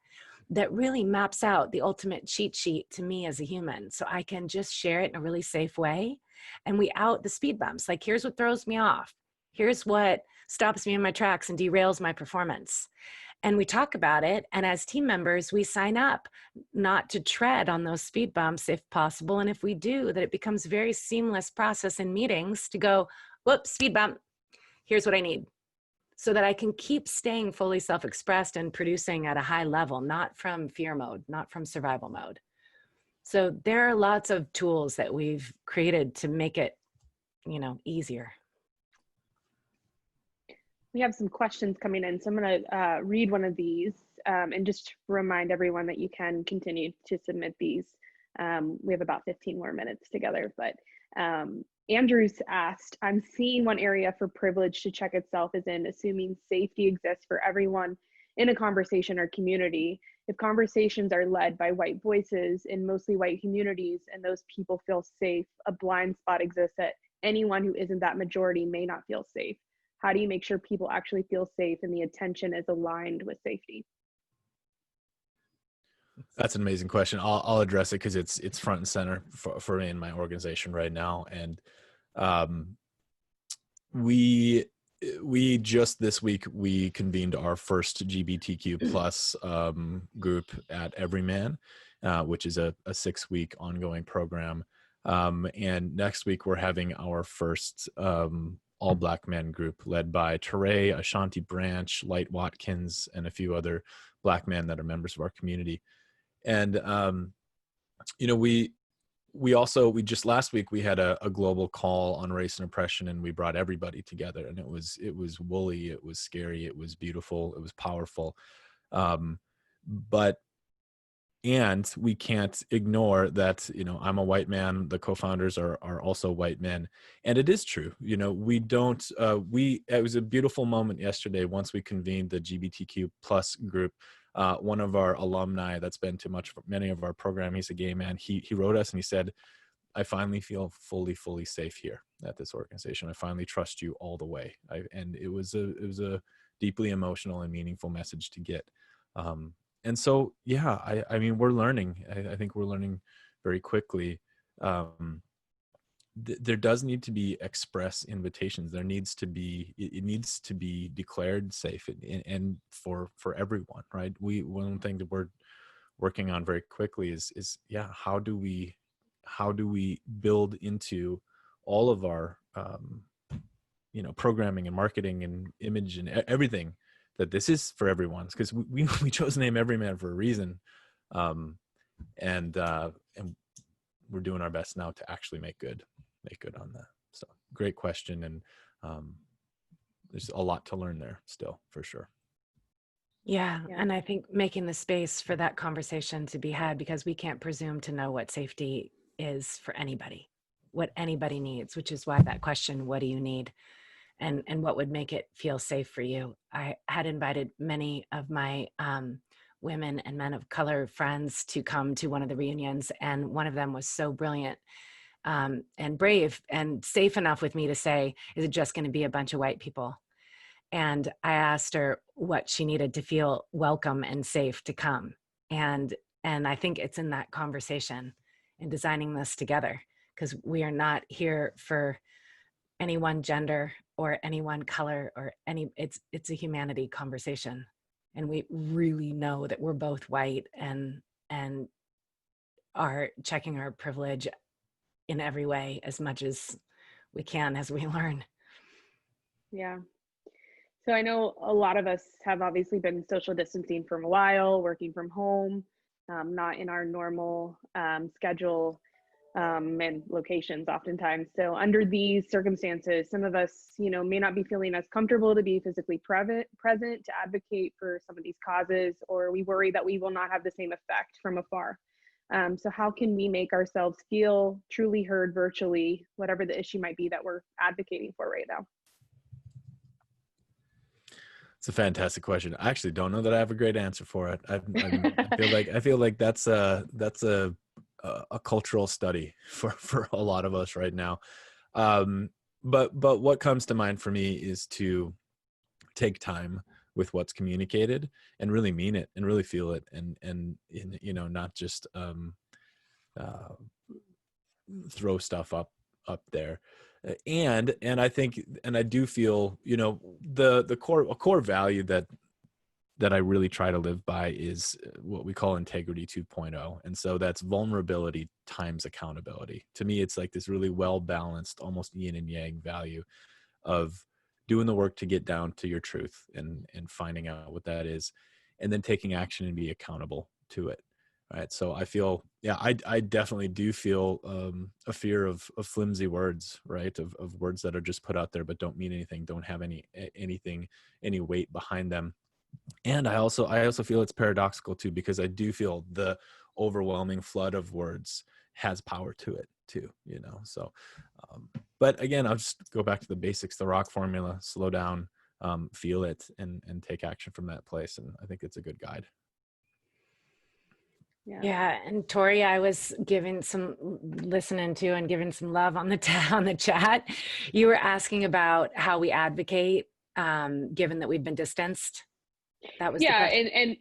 that really maps out the ultimate cheat sheet to me as a human. So I can just share it in a really safe way. And we out the speed bumps. Like, here's what throws me off. Here's what stops me in my tracks and derails my performance. And we talk about it. And as team members, we sign up not to tread on those speed bumps if possible. And if we do, that it becomes a very seamless process in meetings to go, whoops, speed bump. Here's what I need. So that I can keep staying fully self-expressed and producing at a high level, not from fear mode, not from survival mode. So there are lots of tools that we've created to make it, you know, easier. We have some questions coming in, so I'm going to read one of these and just remind everyone that you can continue to submit these. We have about 15 more minutes together, but Andrews asked, I'm seeing one area for privilege to check itself is in assuming safety exists for everyone in a conversation or community. If conversations are led by white voices in mostly white communities and those people feel safe, a blind spot exists that anyone who isn't that majority may not feel safe. How do you make sure people actually feel safe and the attention is aligned with safety? That's an amazing question. I'll address it because it's front and center for me in my organization right now. And we just this week, we convened our first LGBTQ plus group at EVRYMAN, which is a 6-week ongoing program. And next week we're having our first all Black men group led by Teray, Ashanti Branch, Light Watkins, and a few other Black men that are members of our community. And, we just last week we had a global call on race and oppression, and we brought everybody together, and it was woolly, it was scary, it was beautiful, it was powerful. And we can't ignore that, I'm a white man, the co-founders are also white men. And it is true, it was a beautiful moment yesterday once we convened the GBTQ plus group. One of our alumni that's been to many of our program, he's a gay man, he wrote us and he said, I finally feel fully safe here at this organization. I finally trust you all the way. And it was a deeply emotional and meaningful message to get. And so, yeah, I mean, we're learning. I think we're learning very quickly. There does need to be express invitations. It needs to be declared safe and for everyone, right? One thing that we're working on very quickly is how do we build into all of our programming and marketing and image and everything that this is for everyone, because we chose the name Everyman for a reason, and we're doing our best now to actually make good on that. So great question, and there's a lot to learn there still, for sure. Yeah, and I think making the space for that conversation to be had, because we can't presume to know what safety is for anybody, what anybody needs, which is why that question, what do you need? And what would make it feel safe for you? I had invited many of my women and men of color friends to come to one of the reunions, and one of them was so brilliant and brave and safe enough with me to say, is it just going to be a bunch of white people? And I asked her what she needed to feel welcome and safe to come. And I think it's in that conversation in designing this together, because we are not here for any one gender or any one color or it's a humanity conversation. And we really know that we're both white and are checking our privilege in every way as much as we can as we learn. Yeah. So I know a lot of us have obviously been social distancing for a while, working from home, not in our normal schedule and locations oftentimes. So under these circumstances, some of us, may not be feeling as comfortable to be physically present to advocate for some of these causes, or we worry that we will not have the same effect from afar. So how can we make ourselves feel truly heard virtually, whatever the issue might be that we're advocating for right now? It's a fantastic question. I actually don't know that I have a great answer for it. I feel like that's a cultural study for a lot of us right now. But what comes to mind for me is to take time with what's communicated and really mean it and really feel it, and not just throw stuff up there. And I think, and I do feel, the core value that I really try to live by is what we call integrity 2.0. And so that's vulnerability times accountability. To me, it's like this really well-balanced, almost yin and yang value of doing the work to get down to your truth and finding out what that is, and then taking action and be accountable to it. Right. So I feel, I definitely do feel a fear of flimsy words, right? Of words that are just put out there, but don't mean anything, don't have any weight behind them. And I also feel it's paradoxical too, because I do feel the overwhelming flood of words has power to it too, so, but again, I'll just go back to the basics, the rock formula: slow down, feel it, and take action from that place. And I think it's a good guide. Yeah. And Tori, I was listening to and giving some love on the chat. You were asking about how we advocate, given that we've been distanced. That was and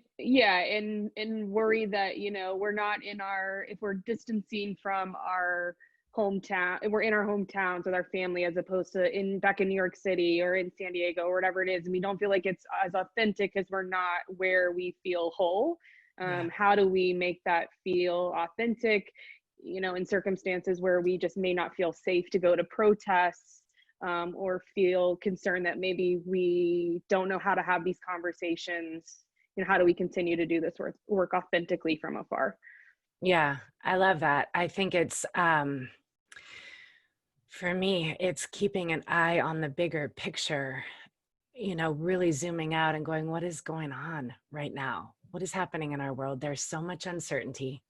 worry that, we're not if we're distancing from our hometown, we're in our hometowns with our family, as opposed to back in New York City or in San Diego or whatever it is, and we don't feel like it's as authentic as we're not where we feel whole. How do we make that feel authentic, in circumstances where we just may not feel safe to go to protests, or feel concerned that maybe we don't know how to have these conversations. How do we continue to do this work authentically from afar? Yeah, I love that. I think it's, for me, it's keeping an eye on the bigger picture, really zooming out and going, what is going on right now? What is happening in our world? There's so much uncertainty,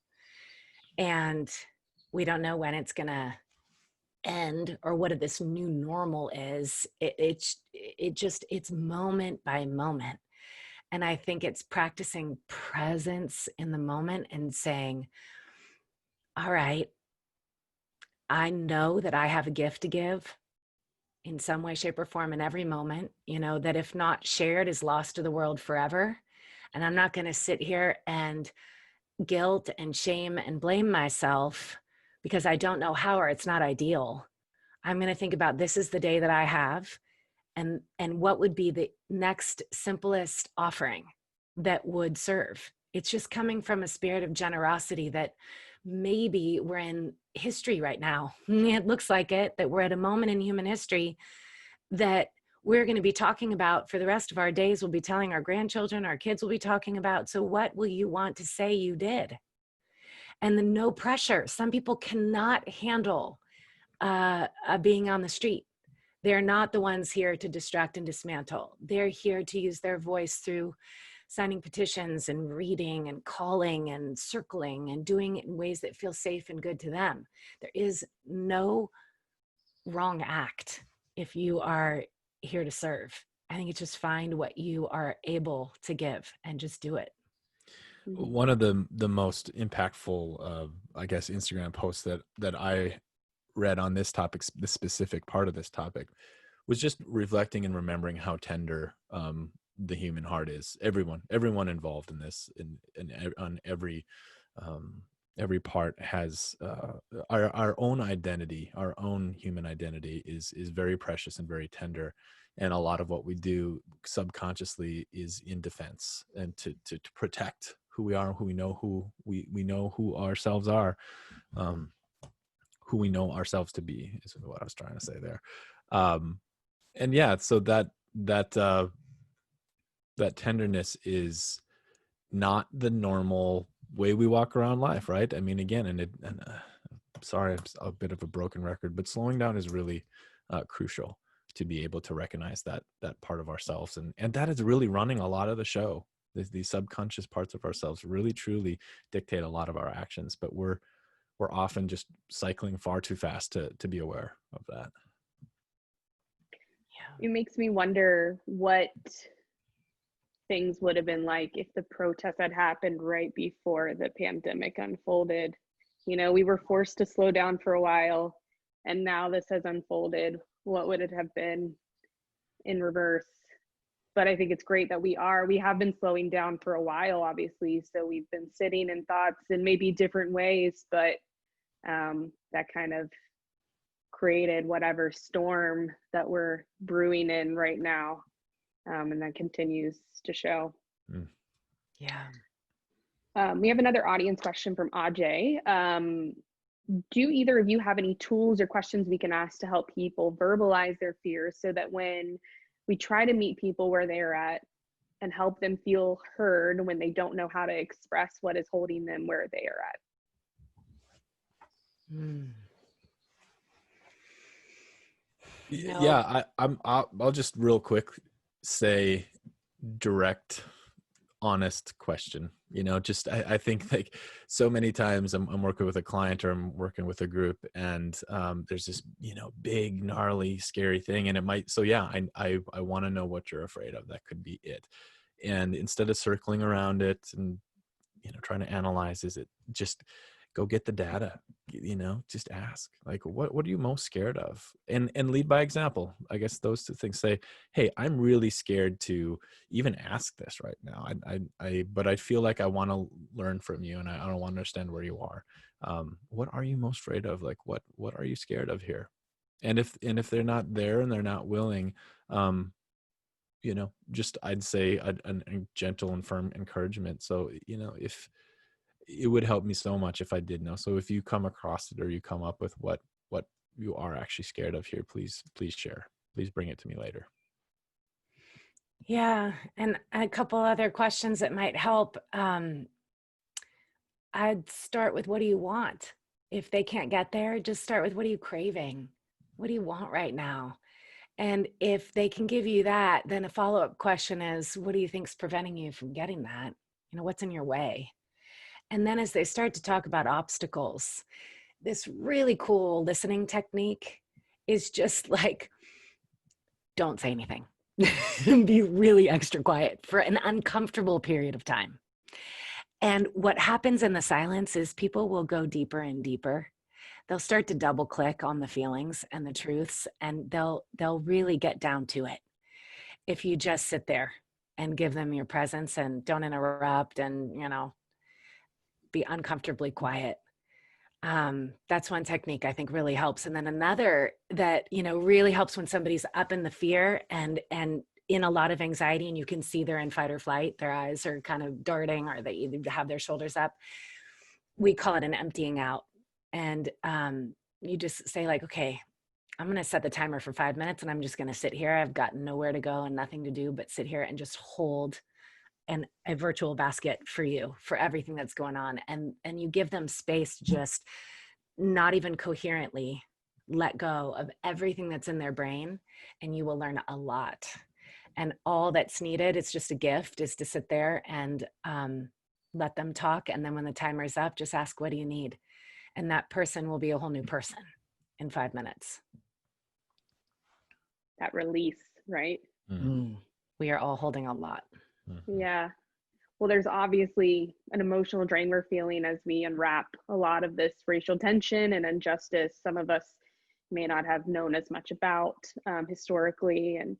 and we don't know when it's going to end or what this new normal is. It's moment by moment. And I think it's practicing presence in the moment and saying, all right, I know that I have a gift to give in some way, shape, or form in every moment, that if not shared is lost to the world forever. And I'm not going to sit here and guilt and shame and blame myself because I don't know how, or it's not ideal. I'm going to think about, this is the day that I have, and what would be the next simplest offering that would serve. It's just coming from a spirit of generosity that maybe we're in history right now. It looks like it, that we're at a moment in human history that we're going to be talking about for the rest of our days. We'll be telling our grandchildren, our kids will be talking about. So what will you want to say you did? And the no pressure. Some people cannot handle being on the street. They're not the ones here to distract and dismantle. They're here to use their voice through signing petitions and reading and calling and circling and doing it in ways that feel safe and good to them. There is no wrong act if you are here to serve. I think it's just find what you are able to give and just do it. One of the most impactful, I guess, Instagram posts that I read on this topic, the specific part of this topic, was just reflecting and remembering how tender the human heart is. Everyone involved in this, and on every part has our own identity, our own human identity is very precious and very tender. And a lot of what we do subconsciously is in defense and to protect who we are, who we know, who we know who ourselves are. Who we know ourselves to be is what I was trying to say there. And yeah, so that tenderness is not the normal way we walk around life, right? I mean, again, sorry, I'm a bit of a broken record, but slowing down is really crucial to be able to recognize that part of ourselves. And that is really running a lot of the show. These subconscious parts of ourselves really, truly dictate a lot of our actions, but we're often just cycling far too fast to be aware of that. Yeah. It makes me wonder what things would have been like if the protest had happened right before the pandemic unfolded. We were forced to slow down for a while, and now this has unfolded. What would it have been in reverse? But I think it's great that we have been slowing down for a while, obviously. So we've been sitting in thoughts in maybe different ways, but that kind of created whatever storm that we're brewing in right now. And that continues to show. Yeah. We have another audience question from Ajay. Do either of you have any tools or questions we can ask to help people verbalize their fears so that when we try to meet people where they're at and help them feel heard when they don't know how to express what is holding them where they are at? Yeah, I'll just real quick say direct, honest question. Just I think like so many times I'm working with a client or I'm working with a group, and there's this big, gnarly, scary thing, and it might. So yeah, I want to know what you're afraid of. That could be it. And instead of circling around it and trying to analyze, is it just go get the data, just ask, like, what are you most scared of? And lead by example. I guess those two things. Say, hey, I'm really scared to even ask this right now. But I feel like I want to learn from you, and I don't want to understand where you are. What are you most afraid of? Like, what are you scared of here? And if they're not there and they're not willing, just I'd say a gentle and firm encouragement. So, if it would help me so much if I did know. So if you come across it or you come up with what you are actually scared of here, please share. Please bring it to me later. Yeah. And a couple other questions that might help. I'd start with, what do you want? If they can't get there, just start with, what are you craving? What do you want right now? And if they can give you that, then a follow-up question is, what do you think's preventing you from getting that? What's in your way? And then as they start to talk about obstacles, this really cool listening technique is just like, don't say anything. Be really extra quiet for an uncomfortable period of time. And what happens in the silence is people will go deeper and deeper. They'll start to double click on the feelings and the truths, and they'll really get down to it. If you just sit there and give them your presence and don't interrupt and, be uncomfortably quiet. That's one technique I think really helps. And then another that, really helps when somebody's up in the fear and in a lot of anxiety, and you can see they're in fight or flight, their eyes are kind of darting, or they either have their shoulders up. We call it an emptying out. And you just say like, okay, I'm going to set the timer for 5 minutes and I'm just going to sit here. I've got nowhere to go and nothing to do but sit here and just hold a virtual basket for you, for everything that's going on. And you give them space to just not even coherently let go of everything that's in their brain, and you will learn a lot. And all that's needed, it's just a gift, is to sit there and let them talk. And then when the timer's up, just ask, what do you need? And that person will be a whole new person in 5 minutes. That release, right? We are all holding a lot. Yeah. Well, there's obviously an emotional drain we're feeling as we unwrap a lot of this racial tension and injustice some of us may not have known as much about historically. And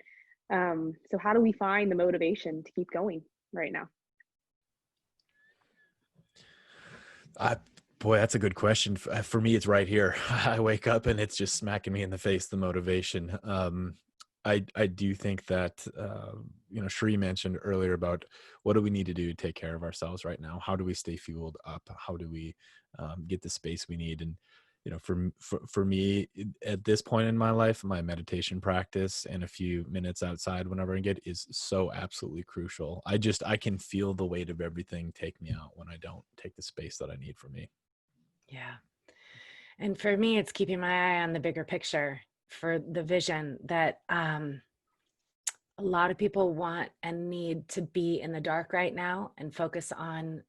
so how do we find the motivation to keep going right now? Boy, that's a good question. For me, it's right here. I wake up and it's just smacking me in the face, the motivation. I do think that, Cherie mentioned earlier about what do we need to do to take care of ourselves right now? How do we stay fueled up? How do we get the space we need? And, for me at this point in my life, my meditation practice and a few minutes outside whenever I get is so absolutely crucial. I can feel the weight of everything take me out when I don't take the space that I need for me. Yeah. And for me, it's keeping my eye on the bigger picture, for the vision that a lot of people want and need to be in the dark right now and focus on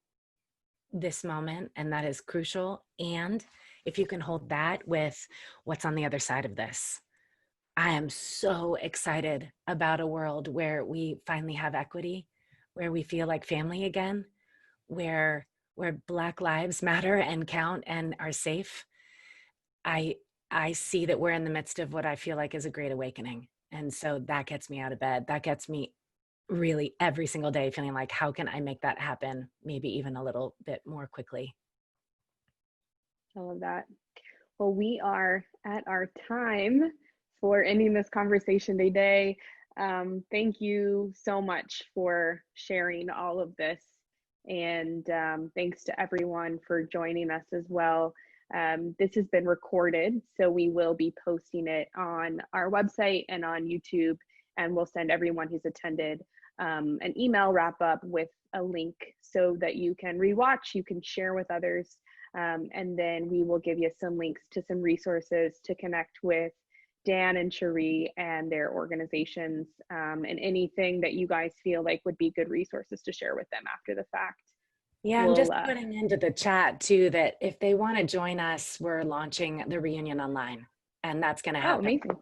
this moment. And that is crucial. And if you can hold that with what's on the other side of this, I am so excited about a world where we finally have equity, where we feel like family again, where Black lives matter and count and are safe. I see that we're in the midst of what I feel like is a great awakening. And so that gets me out of bed. That gets me really every single day feeling like, how can I make that happen? Maybe even a little bit more quickly. I love that. Well, we are at our time for ending this conversation today. Thank you so much for sharing all of this. And thanks to everyone for joining us as well. This has been recorded, so we will be posting it on our website and on YouTube, and we'll send everyone who's attended an email wrap up with a link so that you can rewatch, you can share with others, and then we will give you some links to some resources to connect with Dan and Cherie and their organizations, and anything that you guys feel like would be good resources to share with them after the fact. Yeah, I'm just putting into the chat too that if they want to join us, we're launching the reunion online, and that's going to happen. Oh, amazing.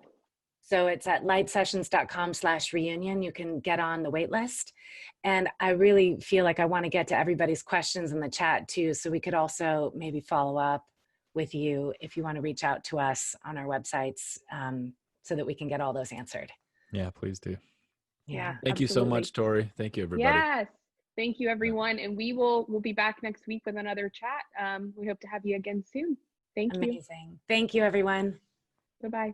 So it's at lightsessions.com/reunion. You can get on the wait list. And I really feel like I want to get to everybody's questions in the chat too. So we could also maybe follow up with you if you want to reach out to us on our websites, so that we can get all those answered. Yeah, please do. Yeah. Thank you so much, Tori. Thank you, everybody. Yes. Thank you, everyone. And we'll be back next week with another chat. We hope to have you again soon. Thank you. Amazing. Thank you, everyone. Bye-bye.